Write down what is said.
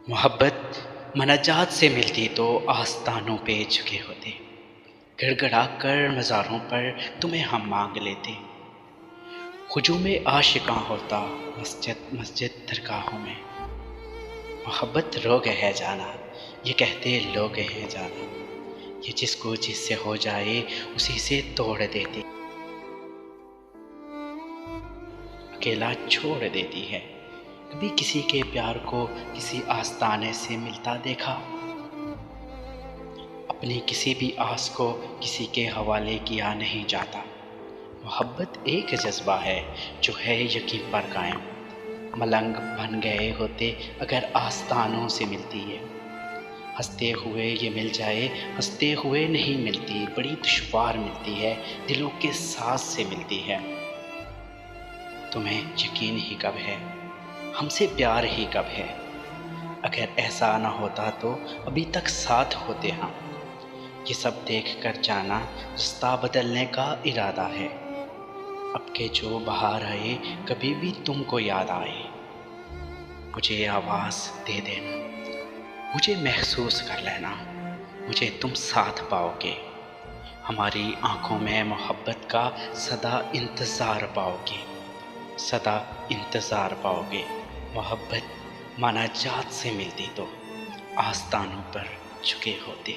मोहब्बत मनजात से मिलती तो आस्तानों पे झुके होते, गड़गड़ा कर मज़ारों पर तुम्हें हम मांग लेते। हुजूम आशिकां होता मस्जिद मस्जिद दरगाहों में। मोहब्बत रोग है जाना, ये कहते लोग हैं जाना, ये जिसको जिससे हो जाए उसी से तोड़ देती, अकेला छोड़ देती है। कभी किसी के प्यार को किसी आस्ताने से मिलता देखा, अपनी किसी भी आस को किसी के हवाले किया नहीं जाता। मोहब्बत एक जज्बा है जो है यकीन पर कायम, मलंग बन गए होते अगर आस्तानों से मिलती है। हंसते हुए ये मिल जाए, हंसते हुए नहीं मिलती, बड़ी दुश्वार मिलती है, दिलों के साथ से मिलती है। तुम्हें यकीन ही कब है, हमसे प्यार ही कब है, अगर ऐसा न होता तो अभी तक साथ होते हम। ये सब देख कर जाना रास्ता बदलने का इरादा है, अब के जो बाहर आए कभी भी तुमको याद आए। मुझे आवाज़ दे देना, मुझे महसूस कर लेना, मुझे तुम साथ पाओगे। हमारी आँखों में मोहब्बत का सदा इंतज़ार पाओगे, सदा इंतज़ार पाओगे। मोहब्बत मनजात से मिलती तो आस्तानों पर झुके होते।